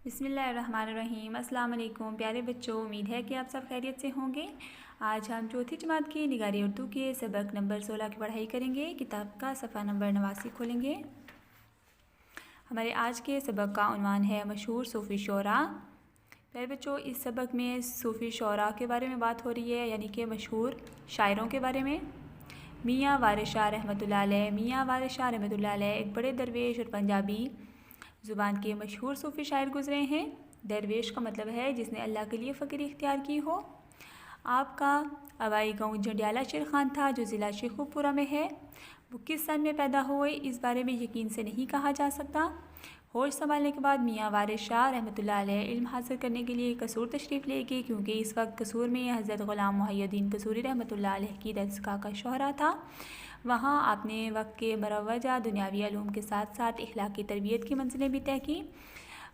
बिस्मिल्लाहिर्रहमानिर्रहीम। अस्सलाम वालेकुम प्यारे बच्चों, उम्मीद है कि आप सब खैरियत से होंगे। आज हम चौथी जमात की निगारी उर्दू के सबक नंबर 16 की पढ़ाई करेंगे। किताब का सफ़ा नंबर 89 खोलेंगे। हमारे आज के सबक का उन्वान है मशहूर सूफ़ी शोरा। प्यारे बच्चों, इस सबक में सूफ़ी शोरा के बारे में बात हो रही है, यानी कि मशहूर शायरों के बारे में। मियाँ वारिस शाह रहमतुल्लाह अलैह। मियाँ वारिस शाह रहमतुल्लाह अलैह एक बड़े दरवेश और पंजाबी ज़ुबान के मशहूर सूफ़ी शायर गुज़रे हैं। दरवेश का मतलब है जिसने अल्लाह के लिए फ़कीरी इख्तियार की हो। आपका आबाई गाँव जंडियाला शेर खान था, जो ज़िला शेखुपुरा में है। वो किस सन में पैदा हुए, इस बारे में यकीन से नहीं कहा जा सकता। होश संभालने के बाद मियाँ वारिस शाह रहमतुल्लाह अलैह इल्म हासिल करने के लिए कसूर तशरीफ़ ले गए, क्योंकि इस वक्त कसूर में हज़रत ग़ुलाम मुहय्यद्दीन कसूरी रहमतुल्लाह अलैह की दरसगाह का शोहरा था। वहाँ आपने वक्त के मरवजा दुनियावी अलूम के साथ साथ इखलाकी तरबियत की मंजिलें भी तय की।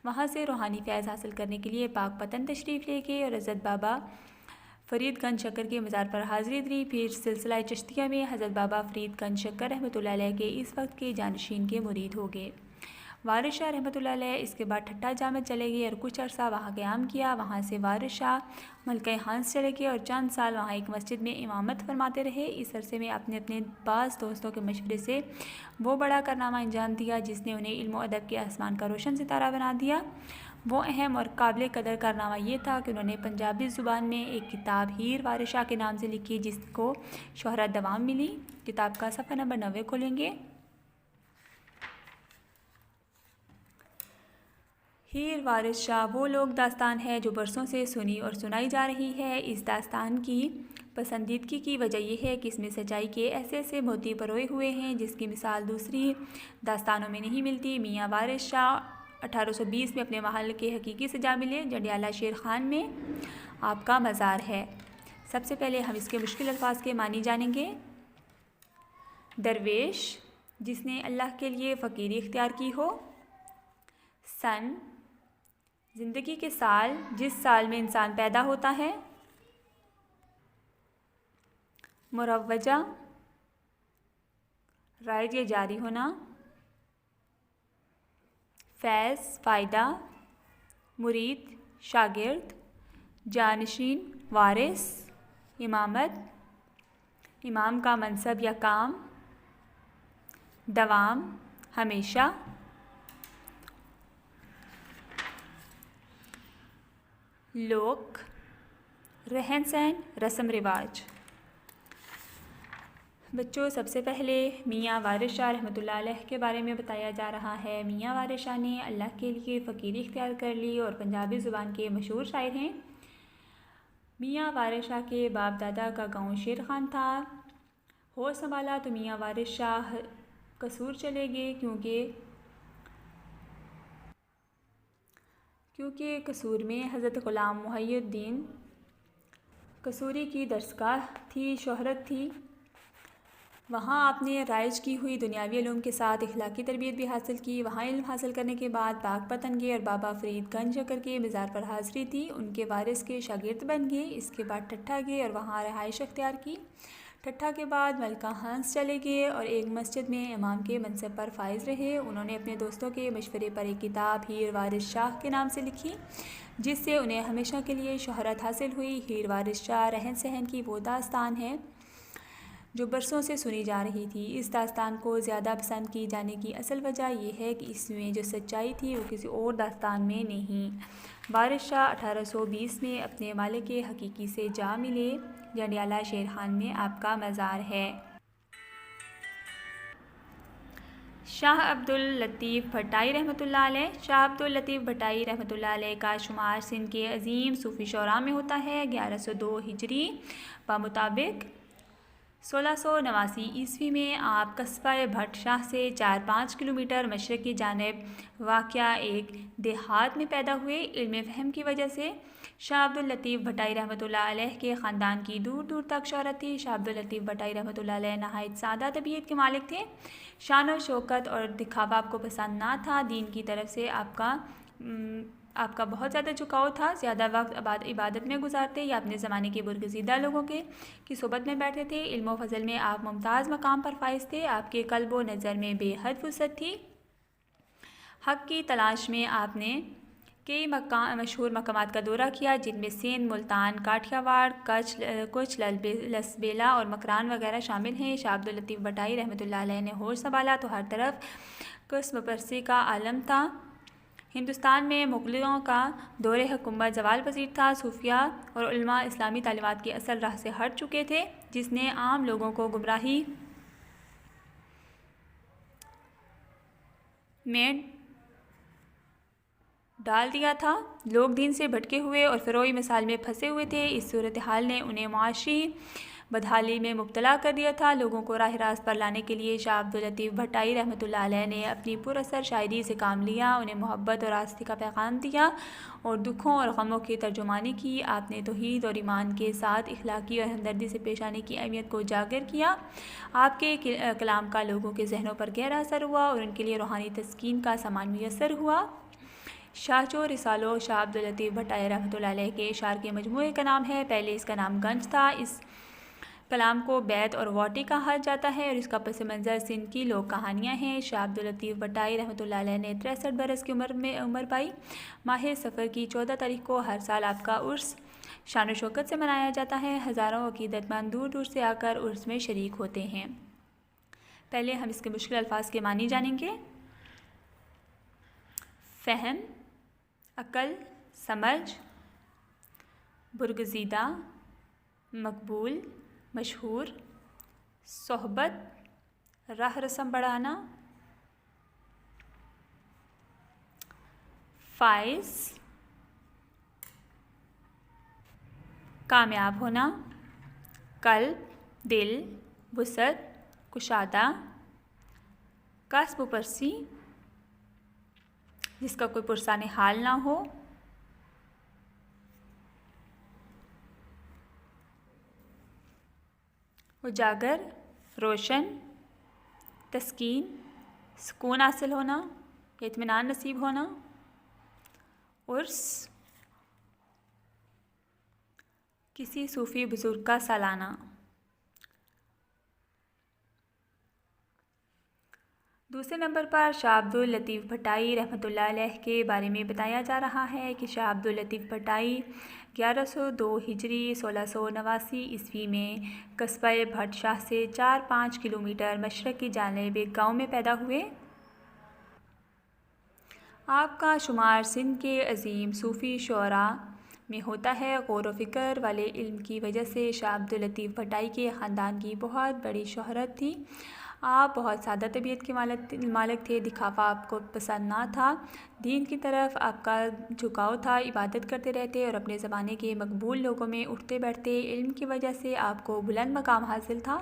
वहाँ से रूहानी फैज़ हासिल करने के लिए पाक पतन तशरीफ़ ले गए और हज़रत बाबा फ़रीदगंज शक्कर के मज़ार पर हाज़िरी दी। फिर सिलसिला चिश्तिया में हज़रत बाबा फ़रीदगंज शक्कर रहमतुल्लाह अलैह के इस वक्त के जानशीन के मुरीद हो गए। वारिस शाह रहमतुल्लाह अलैह इसके बाद ठट्टा जामे चले गए और कुछ अर्सा वहाँ क़याम किया। वहाँ से वारिस शाह मलका हंस चले गए और चंद साल वहाँ एक मस्जिद में इमामत फरमाते रहे। इस अरसे में आपने अपने पास दोस्तों के मशवरे से वो बड़ा कारनामा अंजाम दिया जिसने उन्हें इल्म और अदब के आसमान का रोशन सितारा बना दिया। वो अहम और काबिल कदर कारनामा ये था कि उन्होंने पंजाबी ज़ुबान में एक किताब हीर वारिस शाह के नाम से लिखी, जिसको शोहरत दवाम मिली। किताब का सफ़ा नंबर 90 खोलेंगे। हीर वारिस शाह वो लोग दास्तान है जो बरसों से सुनी और सुनाई जा रही है। इस दास्तान की पसंदीदगी की वजह यह है कि इसमें सच्चाई के ऐसे ऐसे मोती परोए हुए हैं जिसकी मिसाल दूसरी दास्तानों में नहीं मिलती। मियाँ वारिस शाह 1820 में अपने महल के हकीकी से जा मिले। जंडियाला शेर खान में आपका मज़ार है। सबसे पहले हम इसके मुश्किल अल्फाज के मानी जानेंगे। दरवेश, जिसने अल्लाह के लिए फ़कीरी इख्तियार की हो। सन, ज़िंदगी के साल, जिस साल में इंसान पैदा होता है। मुरव्वजा, राइज या जारी होना। फैज़, फ़ायदा। मुरीद, शागिर्द। जानशीन, वारिस। इमामत, इमाम का मनसब या काम। दवाम, हमेशा। लोक, रहन सहन, रस्म रिवाज। बच्चों, सबसे पहले मियाँ वारिस शाह रहमतुल्लाह अलैह के बारे में बताया जा रहा है। मियाँ वारिस शाह ने अल्लाह के लिए फ़कीरी इख्तियार कर ली और पंजाबी ज़ुबान के मशहूर शायर हैं। मियाँ वारिस शाह के बाप दादा का गांव शेर खान था। होश संभाला तो मियाँ वारिस शाह कसूर चले गए, क्योंकि कसूर में हज़रत ग़ुलाम मुहय्यद्दीन कसूरी की दरसगाह थी, शोहरत थी। वहाँ आपने राइज की हुई दुनियावी इल्म के साथ इखलाकी तरबियत भी हासिल की। वहाँ इल्म हासिल करने के बाद पाक पतन गए और बाबा फ़रीदगंज शक्कर के मज़ार पर हाज़िरी थी। उनके वारिस के शागिर्द बन गए। इसके बाद ठट्ठा गए और वहाँ रहाइश अख्तियार की। ठट्ठा के बाद मलका हंस चले गए और एक मस्जिद में इमाम के मनसब पर फाइज रहे। उन्होंने अपने दोस्तों के मशवरे पर एक किताब हीर वारिस शाह के नाम से लिखी, जिससे उन्हें हमेशा के लिए शोहरत हासिल हुई। हीर वारिस शाह रहन सहन की वो दास्तान है जो बरसों से सुनी जा रही थी। इस दास्तान को ज़्यादा पसंद की जाने की असल वजह यह है कि इसमें जो सच्चाई थी वो किसी और दास्तान में नहीं। वारिस शाह 1820 में अपने मालिक के हकीकी से जा मिले। जंडियाला शेर खान में आपका मज़ार है। शाह अब्दुल लतीफ़ भट्टाई रहमतुल्लाह अलैह। शाह अब्दुल लतीफ़ भट्टाई रहमतुल्लाह अलैह का शुमार सिंध के अज़ीम सूफ़ी शोरा में होता है। 1102 हिजरी मुताबिक 1689 ईस्वी में आप कस्बा भट्ट शाह से 4-5 किलोमीटर मशरक़ की जानिब वाक़या एक देहात में पैदा हुए। इल्म फ़हम की वजह से शाह अब्दुल लतीफ़ भट्टाई रहमतुल्लाह अलैह के ख़ानदान की दूर दूर तक शोहरत थी। शाह अब्दुल लतीफ़ भट्टाई रहमतुल्लाह अलैह नहायत सादा तबीयत के मालिक थे। शान और शौकत और दिखावा आपको पसंद ना था। दीन की तरफ से आपका बहुत ज़्यादा झुकाव था। ज़्यादा वक्त इबादत में गुजारते या अपने ज़माने के बुरगज़ीदा लोगों की सोबत में बैठते थे। इल्म व फ़ज़ल में आप मुमताज़ मकाम पर फाइज़ थे। आपके क़ल्ब व नज़र में बेहद वुसअत थी। हक़ की तलाश में आपने कई मशहूर मकामात का दौरा किया, जिनमें सिंध, मुल्तान, काठियावाड़, कुछ लसबेला और मकरान वगैरह शामिल हैं। शाह अब्दुल लतीफ़ भट्टाई रहमतुल्लाह अलैह ने होश संभाला तो हर तरफ कस्म परसी का आलम था। हिंदुस्तान में मुग़लों का दौरे हुकूमत ज़वाल पज़ीर था। सूफिया और उलमा इस्लामी तालीमात की असल राह से हट चुके थे, जिसने आम लोगों को गुमराही में डाल दिया था। लोग दीन से भटके हुए और फ़िरौई मिसाल में फंसे हुए थे। इस सूरत हाल ने उन्हें मुआशी बदहाली में मुब्तला कर दिया था। लोगों को राह रास्त पर लाने के लिए शाह अब्दुल लतीफ़ भट्टाई रहमतुल्लाह अलैह ने अपनी पुरअसर शायरी से काम लिया। उन्हें मोहब्बत और आस्थे का पैगाम दिया और दुखों और गमों की तर्जुमानी की। आपने तौहीद और ईमान के साथ इखलाकी और हमदर्दी से पेश आने की अहमियत को उजागर किया। आपके कलाम का लोगों के जहनों पर गहरा असर हुआ और उनके लिए रूहानी तस्कीन का सामान मुयस्सर हुआ। शाहजो रिसालो शाह अब्दुल लतीफ़ भट्टाई रहमतुल्लाह अलैह के इशार के मजमूए का नाम है। पहले इसका नाम गंज था। इस कलाम को बैत और वाटी कहा जाता है और इसका पस मंज़र सिंध की लोक कहानियाँ हैं। शाह अब्दुल लतीफ़ भट्टाई रहमतुल्लाह अलैह ने 63 बरस की उम्र पाई। माह सफ़र की 14 तारीख को हर साल आपका उर्स शान शौकत से मनाया जाता है। हज़ारों अक़ीदतमंद दूर दूर से आकर उर्स में शरीक होते हैं। पहले हम इसके मुश्किल अल्फाज के मानी जानेंगे। फ़हम, अक़ल, समझ, बुरगज़ीदा, मकबूल, मशहूर, सोहबत, राह रस्म बढ़ाना, फ़ाइज़, कामयाब होना, कल्ब, दिल, वुसअत, कुशादा, कस्ब परसी, जिसका कोई पुरसाने हाल ना हो, उजागर, रोशन, तस्कीन, सुकून हासिल होना, इत्मीनान नसीब होना, उर्स, किसी सूफ़ी बुज़ुर्ग का सालाना। दूसरे नंबर पर शाह अब्दुल लतीफ़ भट्टाई रहमतुल्लाह अलैह के बारे में बताया जा रहा है कि शाह अब्दुल लतीफ़ भट्टाई 1102 हिजरी 1689 ईस्वी में कस्बा भट्ट शाह से 4-5 किलोमीटर मशरक़ की जानिब एक गाँव में पैदा हुए। आपका शुमार सिंध के अज़ीम सूफ़ी शुअरा में होता है। गौर व फ़िक्र वाले इल्म की वजह से शाह अब्दुल लतीफ़ भट्टाई के ख़ानदान की बहुत बड़ी शोहरत थी। आप बहुत सादा तबीयत के मालिक थे। दिखावा आपको पसंद ना था। दीन की तरफ आपका झुकाव था। इबादत करते रहते और अपने ज़माने के मकबूल लोगों में उठते बैठते। इल्म की वजह से आपको बुलंद मकाम हासिल था।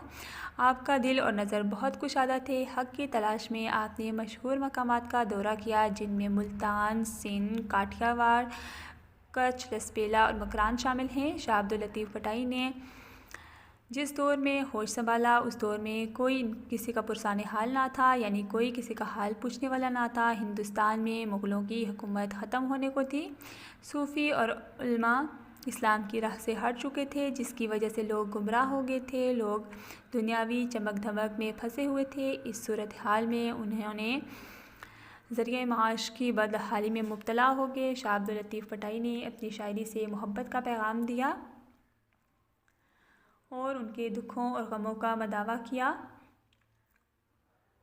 आपका दिल और नज़र बहुत कुशादा थे। हक़ की तलाश में आपने मशहूर मकामात का दौरा किया, जिनमें मुल्तान, सिंध, काठियावाड़, कच्छ, लसबेला और मकरान शामिल हैं। शाह अब्दुल लतीफ़ भट्टाई ने जिस दौर में होश संभाला, उस दौर में कोई किसी का पुरसाने हाल ना था, यानी कोई किसी का हाल पूछने वाला ना था। हिंदुस्तान में मुग़लों की हुकूमत ख़त्म होने को थी। सूफ़ी और उलमा इस्लाम की राह से हट चुके थे, जिसकी वजह से लोग गुमराह हो गए थे। लोग दुनियावी चमक धमक में फंसे हुए थे। इस सूरत हाल में उन्होंने ज़रिए माश की बदहाली में मुब्तला हो गए। शाह अब्दुल लतीफ़ भट्टाई ने अपनी शायरी से मोहब्बत का पैगाम दिया और उनके दुखों और गमों का मदावा किया।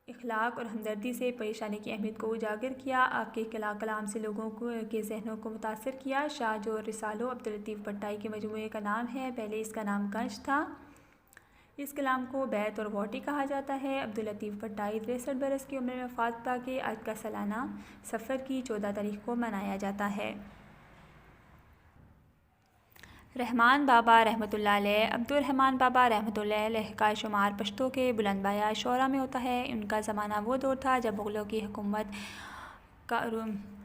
इखलाक और हमदर्दी से पेश आने की अहमियत को उजागर किया। आपके कलाम से लोगों के जहनों को मुतासर किया। शाह जो रिसालो अब्दुल लतीफ़ भट्टाई के मजमूए का नाम है। पहले इसका नाम गंज था। इस कलाम को बैत और वाटी कहा जाता है। अब्दुल लतीफ़ भट्टाई 63 बरस की उम्र में वफ़ात पा के आज का सालाना सफ़र की 14 तारीख को मनाया जाता है। रहमान बाबा रहमतुल्लाह अलैह। अब्दुल रहमान बाबा रहमतुल्लाह अलैह का शुमार पश्तो के बुलंदबाया शोरा में होता है। उनका ज़माना वो दौर था जब मुग़लों की हुकूमत का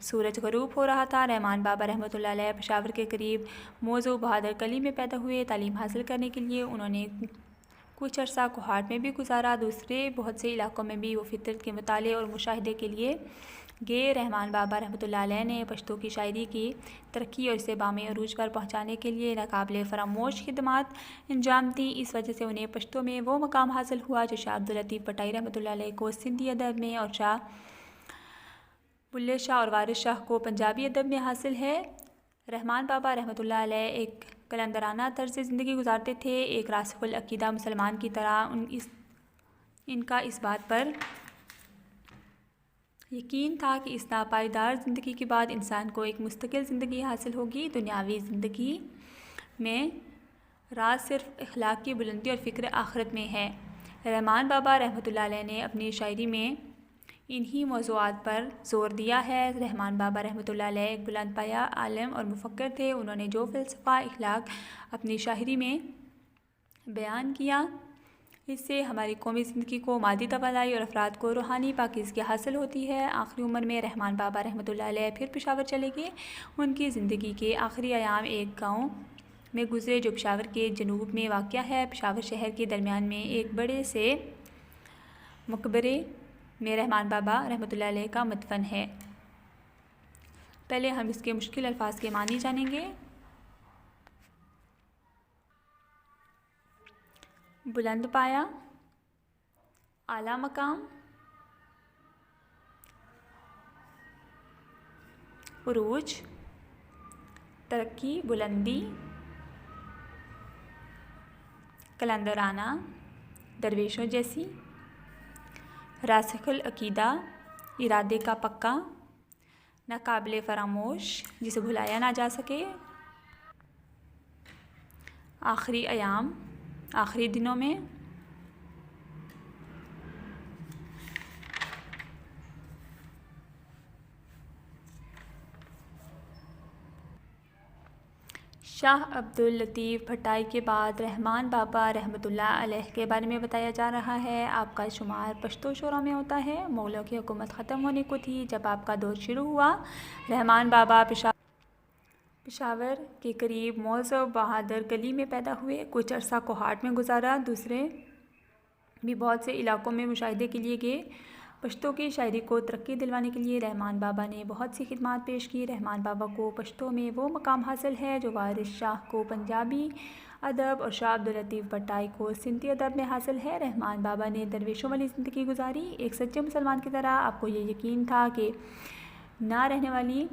सूरज ग़रूब हो रहा था। रहमान बाबा रहमतुल्लाह अलैह पेशावर के करीब मौजू बहादुर कली में पैदा हुए। तालीम हासिल करने के लिए उन्होंने कुछ अर्सा कोहाट में भी गुजारा। दूसरे बहुत से इलाक़ों में भी वो फितरत के मुताले और मुशाहिदे के लिए गए। रहमान बाबा रहमतुल्लाह अलैह ने पश्तो की शायरी की तरक्की और इसे बामे अरूज पर पहुँचाने के लिए नाकाबिले फरामोश खिदमात अंजाम दी। इस वजह से उन्हें पश्तो में वो मकाम हासिल हुआ जो शाह अब्दुल लतीफ़ भट्टाई रहमतुल्लाह अलैह को सिंधी अदब में और शाह बुल्ले शाह और वारिस शाह को पंजाबी अदब में हासिल है। रहमान बाबा रहमतुल्लाह अलैह एक कलंदराना तर्ज ज़िंदगी गुजारते थे। एक रासिखुल अकीदा मुसलमान की तरह इनका इस बात पर यकीन था कि इस नापायदार ज़िंदगी के बाद इंसान को एक मुस्तकिल ज़िंदगी हासिल होगी। दुनियावी ज़िंदगी में राज सिर्फ़ अखलाक की बुलंदी और फ़िक्र आखिरत में है। रहमान बाबा रहमतुल्लाह अलैह ने अपनी शायरी में इन्हीं मौज़ूआत पर ज़ोर दिया है। रहमान बाबा रहमतुल्लाह अलैह एक बुलंद पाया आलिम और मुफ़क्किर थे। उन्होंने जो फ़लसफ़ा अखलाक अपनी शायरी में बयान किया, इससे हमारी कौमी ज़िंदगी को मादी तवानाई और अफराद को रूहानी पाकीज़गी हासिल होती है। आखिरी उम्र में रहमान बाबा रहमतुल्लाह अलैह फिर पेशावर चले गए। उनकी ज़िंदगी के आखिरी अयाम एक गाँव में गुजरे जो पेशावर के जनूब में वाक़या है। पेशावर शहर के दरमियान में एक बड़े से मकबरे में रहमान बाबा रहमतुल्लाह अलैह का मदफन है। पहले हम इसके मुश्किल अल्फाज के मानी जानेंगे। बुलंद पाया, आला मकाम, उरूज, तरक्की, बुलंदी, कलंदराना, दरवेशों जैसी, रासिखुल अकीदा, इरादे का पक्का, नाकाबिले फरामोश जिसे भुलाया ना जा सके, आखिरी अयाम, आखिरी दिनों में, शाह अब्दुल लतीफ़ भट्टाई के बाद रहमान बाबा रहमतुल्लाह अलैह के बारे में बताया जा रहा है। आपका शुमार पश्तो शोरा में होता है। मुग़लों की हुकूमत ख़त्म होने को थी जब आपका दौर शुरू हुआ। रहमान बाबा पेशावर के करीब मौज़ बहादुर गली में पैदा हुए। कुछ अरसा कोहाट में गुजारा। दूसरे भी बहुत से इलाक़ों में मुशाहिदे के लिए गए। पश्तो की शायरी को तरक्की दिलवाने के लिए रहमान बाबा ने बहुत सी खिदमात पेश की। रहमान बाबा को पश्तो में वो मकाम हासिल है जो वारिस शाह को पंजाबी अदब और शाह अब्दुल लतीफ़ भट्टाई को सिंधी अदब में हासिल है। रहमान बाबा ने दरवेशों वाली ज़िंदगी गुजारी। एक सच्चे मुसलमान की तरह आपको ये यकीन था कि ना रहने वाली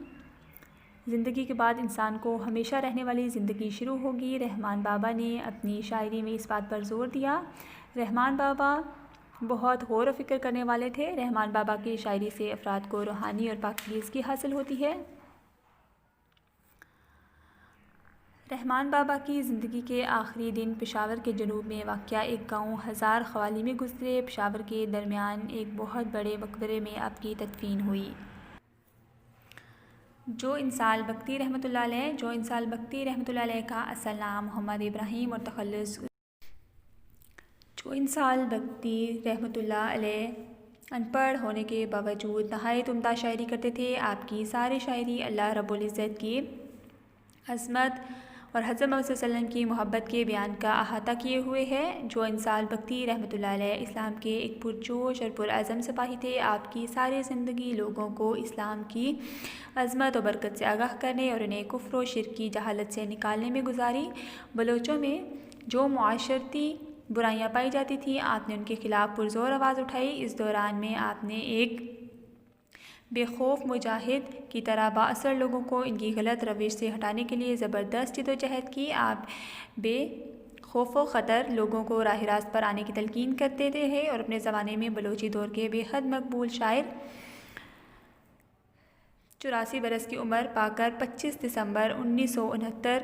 ज़िंदगी के बाद इंसान को हमेशा रहने वाली ज़िंदगी शुरू होगी। रहमान बाबा ने अपनी शायरी में इस बात पर ज़ोर दिया। रहमान बाबा बहुत गौर व फ़िक्र करने वाले थे। रहमान बाबा की शायरी से अफराद को रूहानी और पाकीज़गी हासिल होती है। रहमान बाबा की ज़िंदगी के आखिरी दिन पेशावर के जनूब में वाक़या एक गाँव हज़ार ख़वाली में गुजरे। पेशावर के दरमियान एक बहुत बड़े मकबरे में आपकी तदफीन हुई। जो इंसाल बख्ती रहमतुल्लाह अलैह का असल नाम मोहम्मद इब्राहिम और तखल्लुस जो इंसाल बख्ती रहमतुल्लाह अलैह अनपढ़ होने के बावजूद नहायत उम्दा शायरी करते थे। आपकी सारी शायरी अल्लाह रब्बुल इज़्ज़त की अज़मत और हज़रत मोहम्मद सल्लल्लाहु अलैहि वसल्लम की मोहब्बत के बयान का अहाता किए हुए है। जो इंसाल बख्ती रहमतुल्लाह अलैह इस्लाम के एक पुरजोश और पुरअज़म सिपाही थे। आपकी सारी ज़िंदगी लोगों को इस्लाम की अज़मत और बरकत से आगाह करने और उन्हें कुफ्र व शिर्क की जहालत से निकालने में गुजारी। बलोचों में जो मुआशरती बुराइयां पाई जाती थीं, आपने उनके ख़िलाफ़ पुरज़ोर आवाज़ उठाई। इस दौरान में आपने एक बेखौफ मुजाहिद की तरह बाअसर लोगों को इनकी गलत रविश से हटाने के लिए ज़बरदस्त जिद्दोजहद की। आप बेखौफ व ख़तर लोगों को राह रास्त पर आने की तलकीन करते थे और अपने ज़माने में बलोची दौर के बेहद मकबूल शायर 84 बरस की उम्र पाकर 25 दिसंबर 1969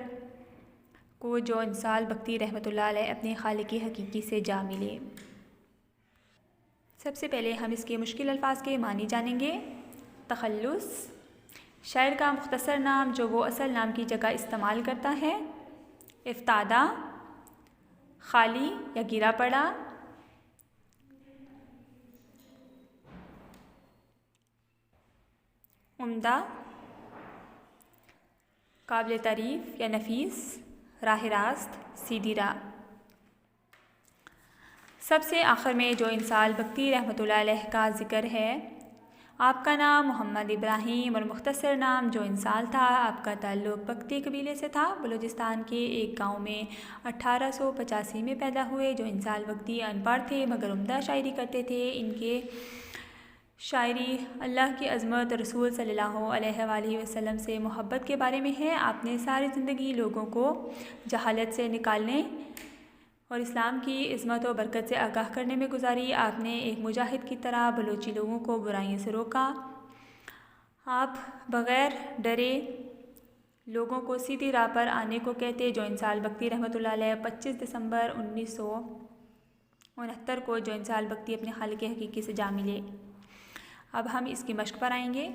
को जो इंसाल बख्ती रहमतुल्लाह अलैह अपने खालिकी हकीकी से जा मिले। सबसे पहले हम इसके मुश्किल अल्फाज के मानी जानेंगे। तखल्लुस, शायर का मुख्तसर नाम जो वो असल नाम की जगह इस्तेमाल करता है। इफ्तादा, खाली या गिरा पड़ा। उम्दा, काबिल तारीफ़ या नफीस। राह रास्त, सीधी राह। सबसे आखिर में जो इंसाल बख्ती रहमतुल्लाह अलैह का ज़िक्र है। आपका नाम मोहम्मद इब्राहिम और मुख्तसर नाम जो इंसाल था। आपका ताल्लुक़ बख्ती कबीले से था। बलूचिस्तान के एक गांव में 1885 में पैदा हुए। जो इंसाल बख्ती अनपढ़ थे मगर उम्दा शायरी करते थे। इनके शायरी अल्लाह की अज़मत रसूल सल्लल्लाहु अलैहि वसल्लम से मोहब्बत के बारे में है। आपने सारी ज़िंदगी लोगों को जहालत से निकालने और इस्लाम की इस्मत और बरकत से आगाह करने में गुजारी। आपने एक मुजाहिद की तरह बलोची लोगों को बुराइयों से रोका। आप बग़ैर डरे लोगों को सीधी राह पर आने को कहते। जो इंसाल बख्ती रहमतुल्लाह अलैह 25 दिसंबर 1969 को जो इंसाल बख्ती अपने खालिक हकीकी से जा मिले। अब हम इसकी मश्क पर आएंगे।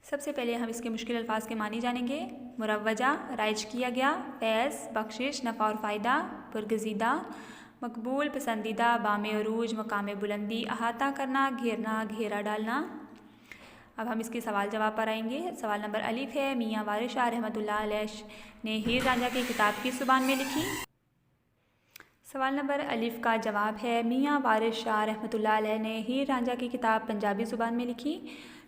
सबसे पहले हम इसके मुश्किल अल्फाज के मानी जानेंगे। मुरव्वजा, राइज किया गया, फैज़, बख्शिश, नफ़ा और फ़ायदा, पुरगज़ीदा, मकबूल, पसंदीदा, बामे अरूज, मकाम बुलंदी, अहाता करना, घेरना, घेरा डालना। अब हम इसके सवाल जवाब पर आएंगे। सवाल नंबर अलिफ है, मियाँ वारिस शाह रहमतुल्लाह अलैह ने हीर रांझा की किताब किस ज़ुबान में लिखी? सवाल नंबर अलिफ का जवाब है, मियाँ वारिस शाह रहमतुल्लाह अलैह ने हीर रांझा की किताब पंजाबी ज़ुबान में लिखी।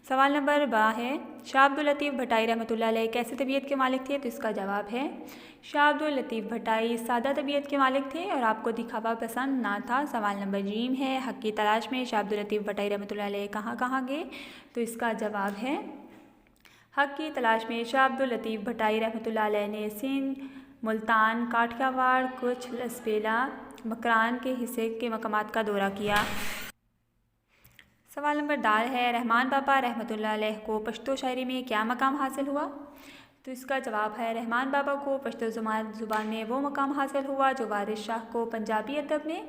सवाल नंबर बा है, शाह अब्दुल लतीफ़ भट्टाई रहमतुल्लाह अलैह कैसे तबीयत के मालिक थे? तो इसका जवाब है, शाह अब्दुल लतीफ़ भट्टाई सादा तबीयत के मालिक थे और आपको दिखावा पसंद ना था। सवाल नंबर जीम है, हक़ की तलाश में शाह अब्दुल लतीफ़ भट्टाई रहमतुल्लाह अलैह कहाँ कहाँ गए? तो इसका जवाब है, हक़ की तलाश में शाह अब्दुल लतीफ़ भट्टाई रहमतुल्लाह अलैह ने सिंध, मुल्तान, काठियावाड़, कुछ, लसबेला, मकरान के हिस्से के मकामात का दौरा किया। सवाल नंबर दाल है, रहमान बाबा रहमतुल्लाह अलैह को पश्तो शायरी में क्या मकाम हासिल हुआ? तो इसका जवाब है, रहमान बाबा को पश्तो ज़ुबान में वो मकाम हासिल हुआ जो वारिस शाह को पंजाबी अदब में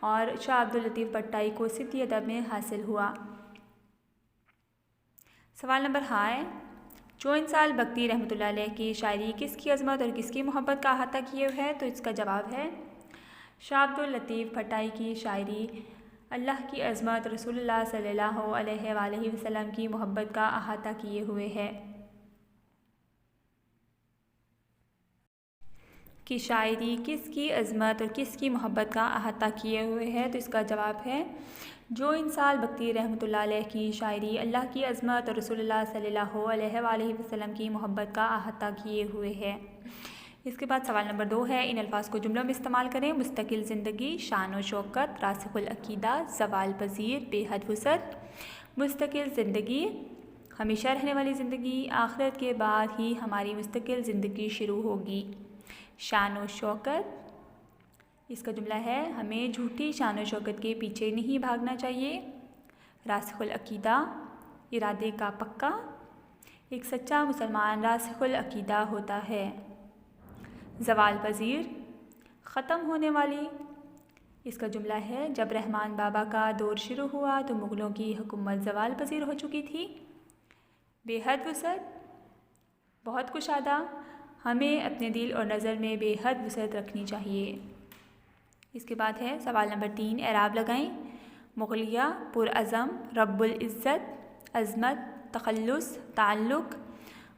और शाह अब्दुल लतीफ़ भट्टाई को सिंधी अदब में हासिल हुआ। सवाल नंबर हाँ है, जो इंसाल बख्ती रहमतुल्लाह अलैह की शायरी किसकी अज़मत और किसकी मोहब्बत का अहाता किए हुए है? तो इसका जवाब है, शाह अब्दुल लतीफ़ भट्टाई की शायरी अल्लाह की अज़मत रसूलुल्लाह सल्लल्लाहु अलैहि वसल्लम की मोहब्बत का अहाता किए हुए है। कि शायरी किसकी अज़मत और किसकी मोहब्बत का अहाता किए हुए है? तो इसका जवाब है, जो इंसाल बख्ती रहमतुल्लाह अलैह की शायरी अल्लाह की अज़मत और रसूलुल्लाह सल्लल्लाहु अलैहि वसल्लम की मोहब्बत का अहाता किए हुए है। इसके बाद सवाल नंबर 2 है, इन अल्फाज को जुमलों में इस्तेमाल करें। मुस्तकिल ज़िंदगी, शान व शौकत, रासिखुल अकीदा, ज़वाल पज़ीर, बेहद वुसअत। मुस्तकिल ज़िंदगी, हमेशा रहने वाली ज़िंदगी, आखिरत के बाद ही हमारी मुस्तकिल ज़िंदगी शुरू होगी। शान व शौकत, इसका जुमला है, हमें झूठी शान व शौकत के पीछे नहीं भागना चाहिए। रासिखुल अकीदा, इरादे का पक्का, एक सच्चा मुसलमान रासिखुल अकीदा होता है। ज़वाल पज़ीर, ख़त्म होने वाली, इसका जुमला है, जब रहमान बाबा का दौर शुरू हुआ तो मुग़लों की हुकूमत ज़वाल पज़ीर हो चुकी थी। बेहद वुसअत, बहुत कुशादा, हमें अपने दिल और नज़र में बेहद वुसअत रखनी चाहिए। इसके बाद है सवाल नंबर 3, एराब लगाएं। मुग़लिया, पुरअज़म, रब्बुल इज़्ज़त, अज़मत, तख़ल्लुस, ताल्लुक़।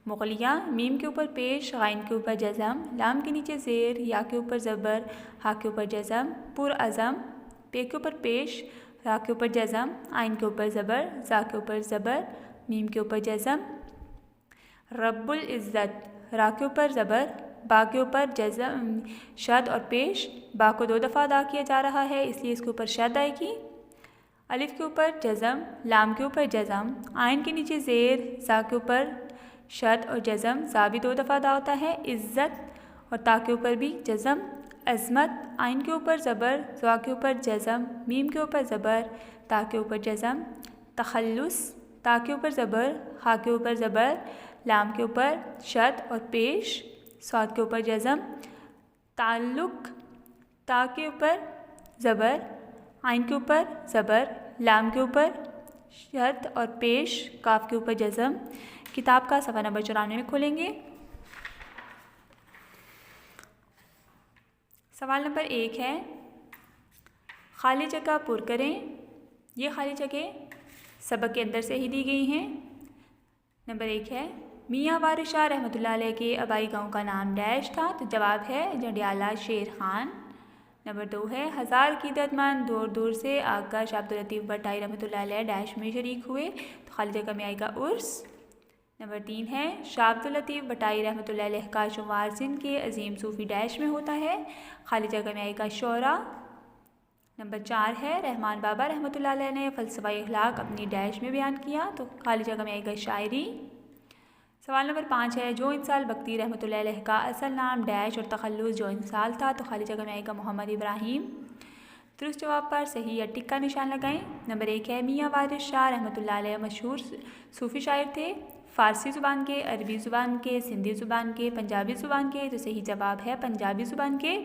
मुग़लिया, मीम के ऊपर पेश, गाइन के ऊपर जज़म, लाम के नीचे ज़ेर, या के ऊपर ज़बर, हा के ऊपर जज़म। पुरअज़म, पे के ऊपर पेश, रा के ऊपर जज़म, आइन के ऊपर ज़बर, ज़ा के ऊपर ज़बर, मीम के ऊपर जज़म। रब्बुल इज़्ज़त, रा के ऊपर ज़बर, बा के ऊपर जज़म, शद और पेश। बा को 2 दफ़ा अदा किया जा रहा है इसलिए इसके ऊपर शद आएगी। अलिफ के ऊपर जज़म, लाम के ऊपर जज़म, आइन के नीचे ज़ेर, ज़ा के ऊपर शद और जज़म, ज़ा भी 2 दफ़ा अदा होता है। इज़्ज़त, और ता के ऊपर भी जज़म। अज़मत, आइन के ऊपर ज़बर, ज़ा के ऊपर जज़म, मीम के ऊपर ज़बर, ता के ऊपर जज़म। तख़ल्लुस, ता के ऊपर ज़बर, हा के ऊपर ज़बर, लाम के ऊपर शद और पेश, स्वाद के ऊपर जज़म। ताल्लुक़, ता के ऊपर ज़बर, आइन के ऊपर ज़बर, लाम के ऊपर शद और पेश, काफ के ऊपर जज़म। किताब का सफ़ा नंबर 94 में खोलेंगे। सवाल नंबर 1 है, खाली जगह पुर करें। ये खाली जगह सबक के अंदर से ही दी गई हैं। नंबर 1 है, मियाँ वारिस शाह रहमतुल्लाह अलैह के आबाई गांव का नाम डैश था। तो जवाब है जंडियाला शेर खान। नंबर 2 है, हज़ार क़ीदतमंद दूर दूर से आकर शाह अब्दुल लतीफ़ भट्टाई रहमतुल्लाह अलैह डैश में शरीक हुए। तो खाली जगह में आएगा उर्स। नंबर 3 है, शाह अब्दुल लतीफ़ भट्टाई रहमतुल्लाह अलैह का शुमार सिंध के अजीम सूफ़ी डैश में होता है। खाली जगह में आएगा शोरा। नंबर 4 है रहमान बाबा रहमतुल्लाह अलैह ने फ़लसफ़ा अखलाक अपनी डैश में बयान किया, तो खाली जगह में आएगा शायरी। सवाल नंबर 5 है जो इंसाल बख्ती रहमतुल्लाह अलैह का असल नाम डैश और तखल्लुस जो इंसाल था, तो खाली जगह में आएगा मोहम्मद इब्राहिम। दुरुस्त जवाब पर सही या टिक का निशान लगाएं। नंबर 1 है मियाँ वारिस शाह रहमतुल्लाह अलैह मशहूर सूफ़ी शायर थे, फ़ारसी ज़ुबान के, अरबी ज़ुबान के, सिंधी ज़ुबान के, पंजाबी ज़ुबान के, तो सही जवाब है पंजाबी ज़ुबान के।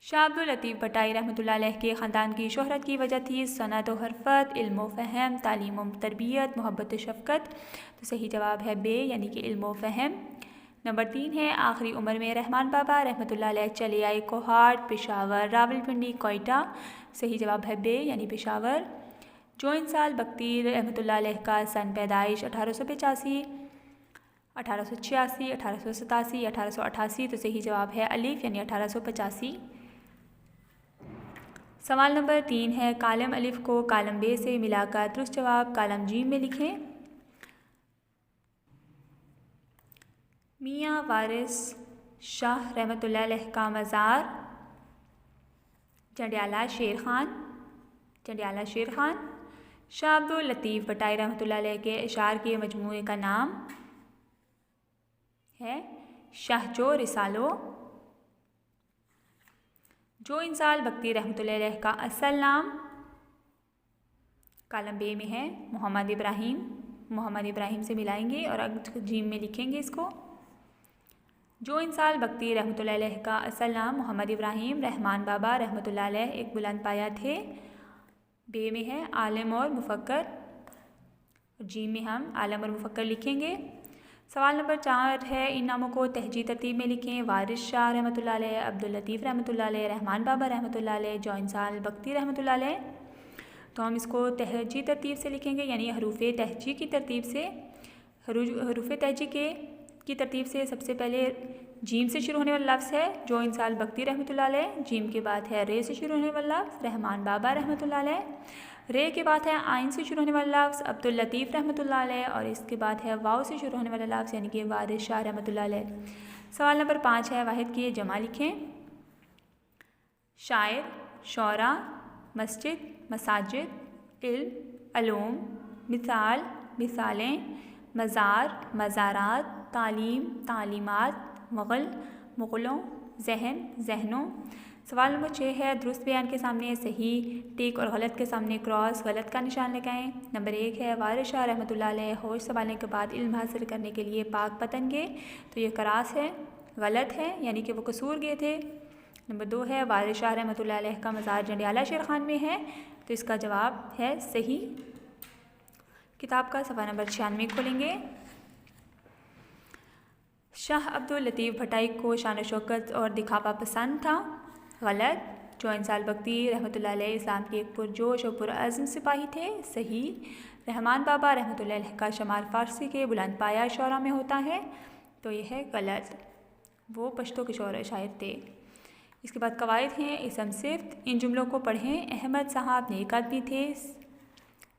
शाह अब्दुल लतीफ़ भट्टाई रहमतुल्लाह अलैह के ख़ानदान की शोहरत की वजह थी सनत व हरफत, इल्म व फ़हम, तालीम व तरबियत, मोहब्बत व शफ़क़त, तो सही जवाब है बे यानी कि इल्म व फ़हम। नंबर 3 है आखिरी उम्र में रहमान बाबा रहमतुल्लाह अलैह चले आए कोहाट, पेशावर, रावलपिंडी, कोयटा, सही जवाब है बे यानी पेशावर। जो इंसाल बख्ती रहमतुल्लाह अलैह का सन पैदाइश 1885, 1886, 1887, 1888, तो सही जवाब है अलिफ यानी 1885। सवाल नंबर 3 है कालम अलिफ को कालम बे से मिलाकर दुरुस्त जवाब कालम जीम में लिखें। मियाँ वारिस शाह रहमतुल्लाह अलैह का मज़ार जंडियाला शेर खान, जंडियाला शेर खान। शाह अब्दुल लतीफ़ भट्टाई रहमतुल्लाह अलैह के अशार के मजमूए का नाम है शाहजो रिसालो। जो इंसाल बख्ती रहमतुल्लाह अलैह का असल नाम कालम बे में है मोहम्मद इब्राहिम, मोहम्मद इब्राहिम से मिलाएंगे और अग जीम में लिखेंगे इसको। जो इंसाल बख्ती रहमतुल्लाह अलैह का असल नाम मोहम्मद इब्राहिम रहमान बाबा रहमतुल्लाह अलैह एक बुलंद पाया थे, बे में है आलिम और मुफक्कर, जीम में हम आलम और मुफक्कर लिखेंगे। सवाल नंबर 4 है इन नामों को तहजी तरतीब में लिखें। वारिस शाह रहमतुल्लाह अलैह, अब्दुल लतीफ़ रहमतुल्लाह अलैह, रहमान बाबा रहमतुल्लाह अलैह, जो इंसाल बख्ती रहमतुल्लाह अलैह। तो हम इसको तहजी तरतीब से लिखेंगे यानी हरूफ तहजी की तरतीब से। हरूफ तहजी की तरतीब से सबसे पहले जीम से शुरू होने वाला लफ्ज़ है जो इंसाल बख्ती रहमतुल्लाह अलैह, जीम के बाद है रे से शुरू होने वाला लफ्ज़ रहमान बाबा रहमतुल्लाह अलैह, रे के बाद है आइन से शुरू होने वाला लफ्ज़ अब्दुल लतीफ़ रहमतुल्लाह अलैह और इसके बाद है वाव से शुरू होने वाला लफ्ज़ यानी कि वारिस शाह रहमतुल्लाह अलैह। सवाल नंबर 5 है वाहिद की जमा लिखें। शायर, शौरा, मस्जिद, मसाजिद, इल्म, अलूम, मिसाल, मिसालें, मज़ार, मज़ारात, तालीम, तालीमात, मुग़ल, मुग़लों, जहन, जहनों। सवाल नंबर 6 है दुरुस्त बयान के सामने सही टिक और गलत के सामने क्रॉस गलत का निशान लगाएं। नंबर 1 है वारिस शाह रहमतुल्लाह अलैह होश संभालने के बाद इल्म हासिल करने के लिए पाक पतन गए, तो ये करास है, गलत है यानी कि वो कसूर गए थे। नंबर 2 है वारिस शाह रहमतुल्लाह अलैह का मज़ार जंडियाला शेर खान में है, तो इसका जवाब है सही। किताब का सफ़ा नंबर 96 खोलेंगे। शाह अब्दुल लतीफ़ भट्टाई को शान शौकत और दिखावा पसंद था, गलत। जो इंसाल बख्ती रहमतुल्लाह अलैह इस्लाम के एक पुरजोश और पुरअज़्म सिपाही थे, सही। रहमान बाबा रहमतुल्लाह अलैह का शमार फ़ारसी के बुलंद पाया शौरा में होता है, तो यह है गलत, वो पश्तो के शौरा शायर थे। इसके बाद कवायद हैं इसम सिफ्त, इन जुमलों को पढ़ें। अहमद साहब नेक आदमी थे,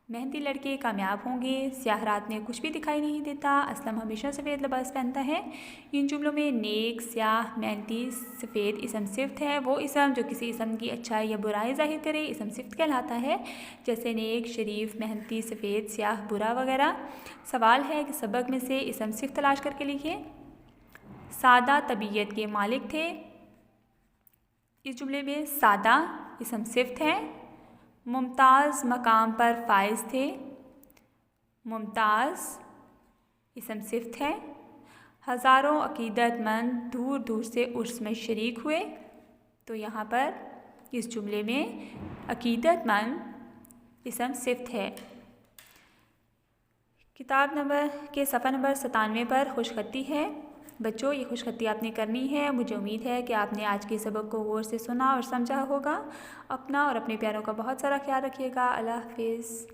मेहनती लड़के कामयाब होंगे, स्याह रात में कुछ भी दिखाई नहीं देता, असलम हमेशा सफ़ेद लिबास पहनता है। इन जुमलों में नेक, स्याह, मेहनती, सफ़ेद इसम सिफ्त है। वो इसम जो किसी इसम की अच्छाई या बुराई ज़ाहिर करे इसम सिफ्त कहलाता है, जैसे नेक, शरीफ, मेहनती, सफ़ेद, स्याह, बुरा वगैरह। सवाल है कि सबक में से इसम सिफ्त तलाश करके लिखिए। सादा तबीयत के मालिक थे, इस जुमले में सादा इसम सिफ्त है। मुमताज़ मकाम पर फाइज थे, मुमताज़ इसम सिफ्त है। हज़ारों अकीदतमंद दूर दूर से उर्स में शरीक हुए, तो यहाँ पर इस जुमले में अकीदतमंद इसम सिफ्त है। किताब नंबर के सफ़ा नंबर 97 पर खुशखती है। बच्चों ये खुशखती आपने करनी है। मुझे उम्मीद है कि आपने आज के सबक को गौर से सुना और समझा होगा। अपना और अपने प्यारों का बहुत सारा ख्याल रखिएगा। अल्लाह हाफ़िज़।